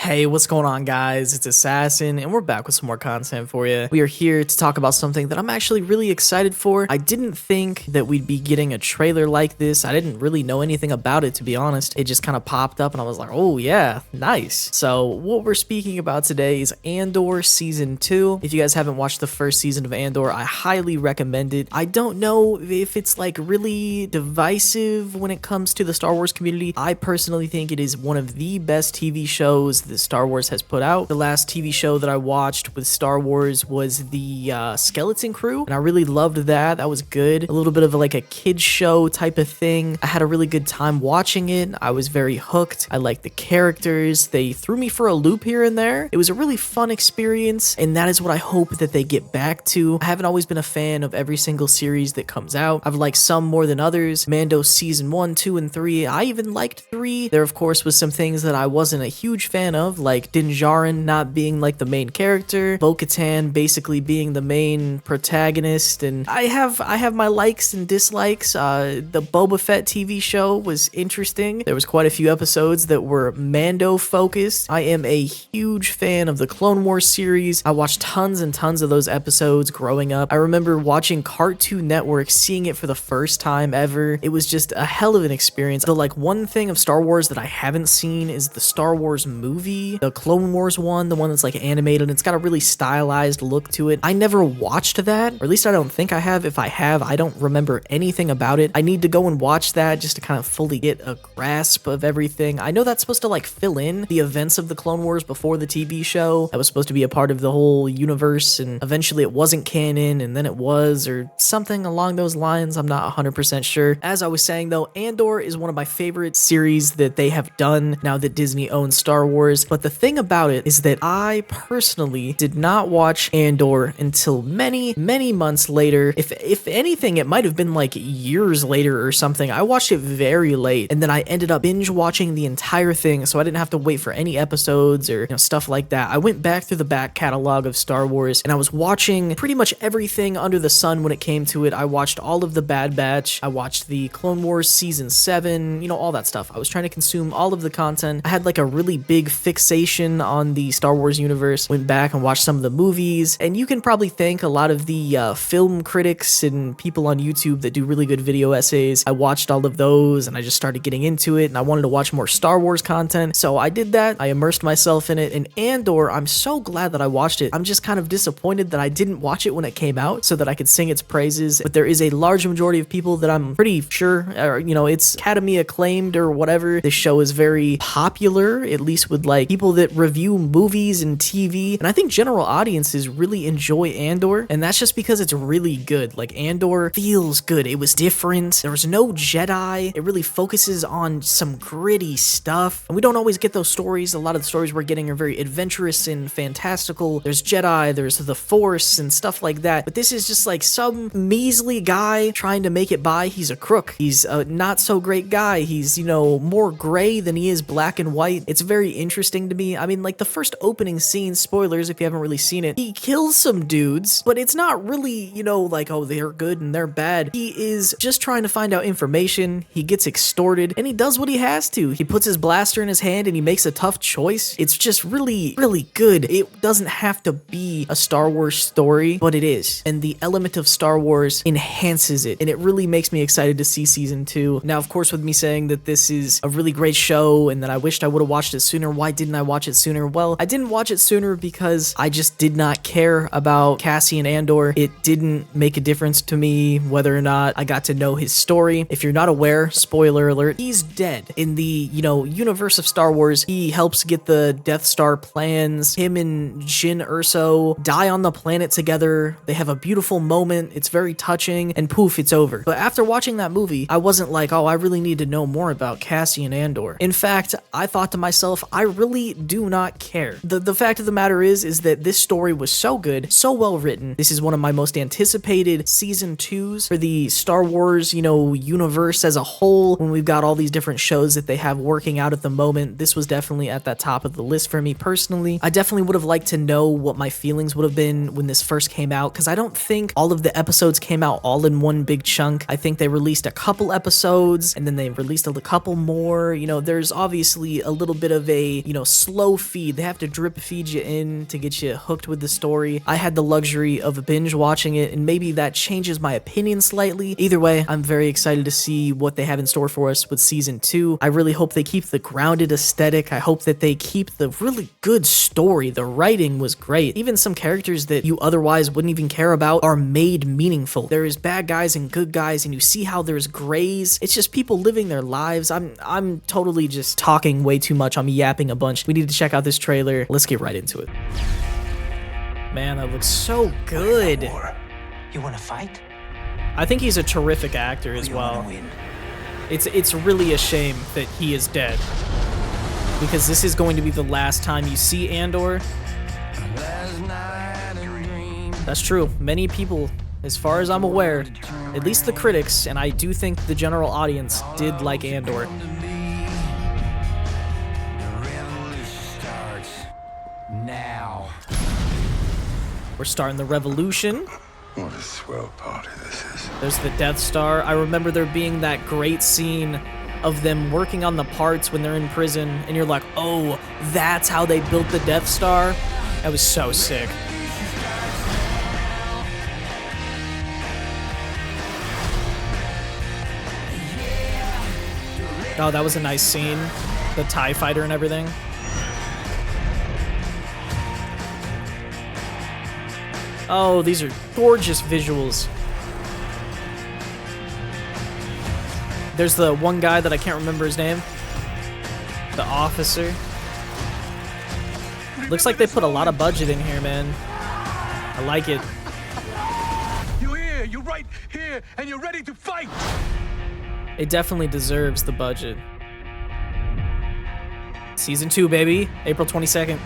Hey, what's going on, guys? It's Assassin, and we're back with some more content for you. We are here to talk about something that I'm actually really excited for. I didn't think that we'd be getting a trailer like this. I didn't really know anything about it, to be honest. It just kind of popped up, and I was like, oh yeah, nice. So what we're speaking about today is Andor Season 2. If you guys haven't watched the first season of Andor, I highly recommend it. I don't know if it's like really divisive when it comes to the Star Wars community. I personally think it is one of the best TV shows that Star Wars has put out. The last TV show that I watched with Star Wars was the Skeleton Crew, and I really loved that. That was good. A little bit of like a kid's show type of thing. I had a really good time watching it. I was very hooked. I liked the characters. They threw me for a loop here and there. It was a really fun experience, and that is what I hope that they get back to. I haven't always been a fan of every single series that comes out. I've liked some more than others. Mando Season 1, 2, and 3. I even liked 3. There, of course, was some things that I wasn't a huge fan of, like Din Djarin not being like the main character, Bo-Katan basically being the main protagonist, and I have my likes and dislikes. The Boba Fett TV show was interesting. There was quite a few episodes that were Mando focused. I am a huge fan of the Clone Wars series. I watched tons and tons of those episodes growing up. I remember watching Cartoon Network, seeing it for the first time ever. It was just a hell of an experience. The like one thing of Star Wars that I haven't seen is the Star Wars movie, the Clone Wars one, the one that's like animated. It's got a really stylized look to it. I never watched that, or at least I don't think I have. If I have, I don't remember anything about it. I need to go and watch that just to kind of fully get a grasp of everything. I know that's supposed to like fill in the events of the Clone Wars before the TV show. That was supposed to be a part of the whole universe, and eventually it wasn't canon, and then it was, or something along those lines. I'm not 100% sure. As I was saying though, Andor is one of my favorite series that they have done now that Disney owns Star Wars. But the thing about it is that I personally did not watch Andor until many months later. If anything, it might have been like years later or something. I watched it very late, and then I ended up binge watching the entire thing, so I didn't have to wait for any episodes or stuff like that. I went back through the back catalog of Star Wars, and I was watching pretty much everything under the sun when it came to it. I watched all of the Bad Batch. I watched the Clone Wars Season 7, all that stuff. I was trying to consume all of the content. I had like a really big fixation on the Star Wars universe. Went back and watched some of the movies, and you can probably thank a lot of the film critics and people on YouTube that do really good video essays. I watched all of those, and I just started getting into it, and I wanted to watch more Star Wars content, so I did that. I immersed myself in it, and Andor, I'm so glad that I watched it. I'm just kind of disappointed that I didn't watch it when it came out so that I could sing its praises, but there is a large majority of people that I'm pretty sure it's Academy acclaimed or whatever. This show is very popular, at least with like people that review movies and TV, and I think general audiences really enjoy Andor, and that's just because it's really good. Like, Andor feels good. It was different. There was no Jedi. It really focuses on some gritty stuff, and we don't always get those stories. A lot of the stories we're getting are very adventurous and fantastical. There's Jedi, there's the Force and stuff like that, but this is just like some measly guy trying to make it by. He's a crook. He's a not so great guy. He's more gray than he is black and white. It's very interesting to me. I mean, like, the first opening scene, spoilers if you haven't really seen it, he kills some dudes, but it's not really, like, oh, they're good and they're bad. He is just trying to find out information. He gets extorted, and he does what he has to. He puts his blaster in his hand, and he makes a tough choice. It's just really, really good. It doesn't have to be a Star Wars story, but it is, and the element of Star Wars enhances it, and it really makes me excited to see Season 2. Now, of course, with me saying that this is a really great show and that I wished I would have watched it sooner, why didn't I watch it sooner? Well, I didn't watch it sooner because I just did not care about Cassian Andor. It didn't make a difference to me whether or not I got to know his story. If you're not aware, spoiler alert, he's dead. In the, universe of Star Wars, he helps get the Death Star plans. Him and Jyn Erso die on the planet together. They have a beautiful moment. It's very touching, and poof, it's over. But after watching that movie, I wasn't like, oh, I really need to know more about Cassian Andor. In fact, I thought to myself, I really do not care. The fact of the matter is that this story was so good, so well written. This is one of my most anticipated season 2s for the Star Wars, universe as a whole. When we've got all these different shows that they have working out at the moment, this was definitely at that top of the list for me personally. I definitely would have liked to know what my feelings would have been when this first came out, because I don't think all of the episodes came out all in one big chunk. I think they released a couple episodes, and then they released a couple more. There's obviously a little bit of a, slow feed. They have to drip feed you in to get you hooked with the story. I had the luxury of binge watching it, and maybe that changes my opinion slightly. Either way, I'm very excited to see what they have in store for us with season 2. I really hope they keep the grounded aesthetic. I hope that they keep the really good story. The writing was great. Even some characters that you otherwise wouldn't even care about are made meaningful. There is bad guys and good guys, and you see how there's grays. It's just people living their lives. I'm totally just talking way too much. I'm yapping a bunch. We need to check out this trailer. Let's get right into it. Man, that looks so good. You want to fight? I think he's a terrific actor as well. It's really a shame that he is dead, because this is going to be the last time you see Andor. That's true. Many people, as far as I'm aware, at least the critics, and I do think the general audience, did like Andor. We're starting the revolution. What a swell party this is. There's the Death Star. I remember there being that great scene of them working on the parts when they're in prison, and you're like, oh, that's how they built the Death Star? That was so sick. Oh, that was a nice scene. The TIE fighter and everything. Oh, these are gorgeous visuals. There's the one guy that I can't remember his name. The officer. Looks like they put a lot of budget in here, man. I like it. You're here, you're right here, and you're ready to fight! It definitely deserves the budget. Season 2, baby. April 22nd.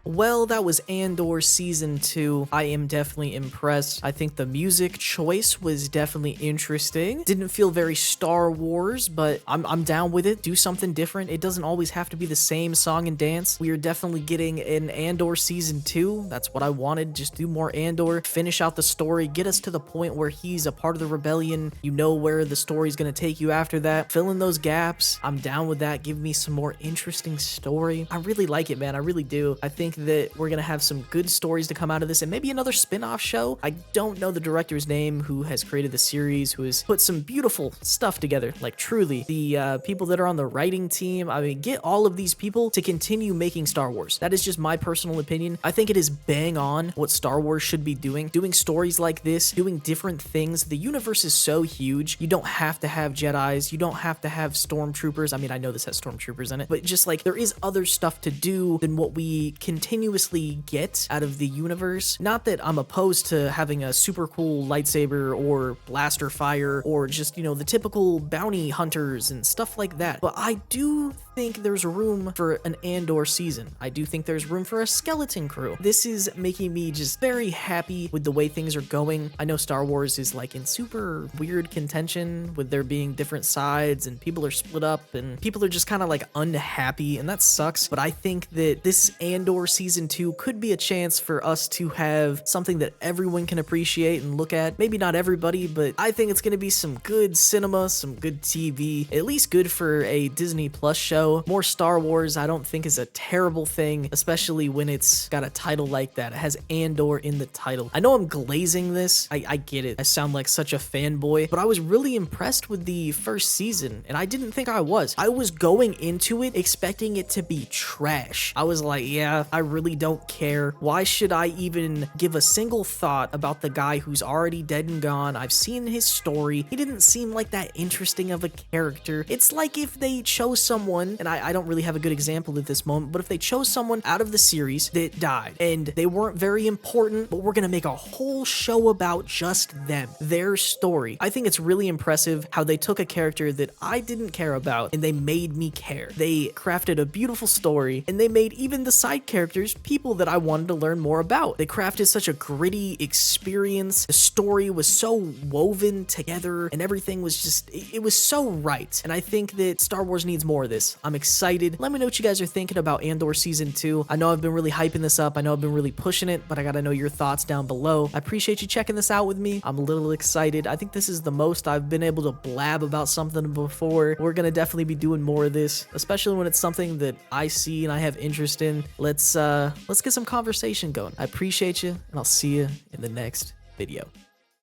Well, that was Andor Season 2. I am definitely impressed. I think the music choice was definitely interesting. Didn't feel very Star Wars, but I'm down with it. Do something different. It doesn't always have to be the same song and dance. We are definitely getting an Andor Season 2. That's what I wanted. Just do more Andor. Finish out the story. Get us to the point where he's a part of the rebellion. You know where the story's going to take you after that. Fill in those gaps. I'm down with that. Give me some more interesting story. I really like it, man. I really do. I think that we're gonna have some good stories to come out of this, and maybe another spin-off show. I don't know the director's name who has created the series, who has put some beautiful stuff together, like truly. The people that are on the writing team, I mean, get all of these people to continue making Star Wars. That is just my personal opinion. I think it is bang on what Star Wars should be doing stories like this, doing different things. The universe is so huge. You don't have to have Jedis. You don't have to have stormtroopers. I mean, I know this has stormtroopers in it, but just like there is other stuff to do than what we continuously get out of the universe. Not that I'm opposed to having a super cool lightsaber or blaster fire or just, the typical bounty hunters and stuff like that, but I do think there's room for an Andor season. I do think there's room for a skeleton crew. This is making me just very happy with the way things are going. I know Star Wars is like in super weird contention with there being different sides and people are split up and people are just kind of like unhappy, and that sucks, but I think that this Andor season 2 could be a chance for us to have something that everyone can appreciate and look at. Maybe not everybody, but I think it's going to be some good cinema, some good TV, at least good for a Disney Plus show. More Star Wars, I don't think is a terrible thing, especially when it's got a title like that. It has Andor in the title. I know I'm glazing this. I get it. I sound like such a fanboy, but I was really impressed with the first season, and I didn't think I was. I was going into it expecting it to be trash. I was like, yeah, I really don't care. Why should I even give a single thought about the guy who's already dead and gone? I've seen his story. He didn't seem like that interesting of a character. It's like if they chose someone, and I don't really have a good example at this moment, but if they chose someone out of the series that died and they weren't very important, but we're gonna make a whole show about just them, their story. I think it's really impressive how they took a character that I didn't care about and they made me care. They crafted a beautiful story and they made even the side characters people that I wanted to learn more about. They crafted such a gritty experience. The story was so woven together and everything was just, it was so right. And I think that Star Wars needs more of this. I'm excited. Let me know what you guys are thinking about Andor Season 2. I know I've been really hyping this up. I know I've been really pushing it, but I gotta know your thoughts down below. I appreciate you checking this out with me. I'm a little excited. I think this is the most I've been able to blab about something before. We're gonna definitely be doing more of this, especially when it's something that I see and I have interest in. Let's get some conversation going. I appreciate you, and I'll see you in the next video.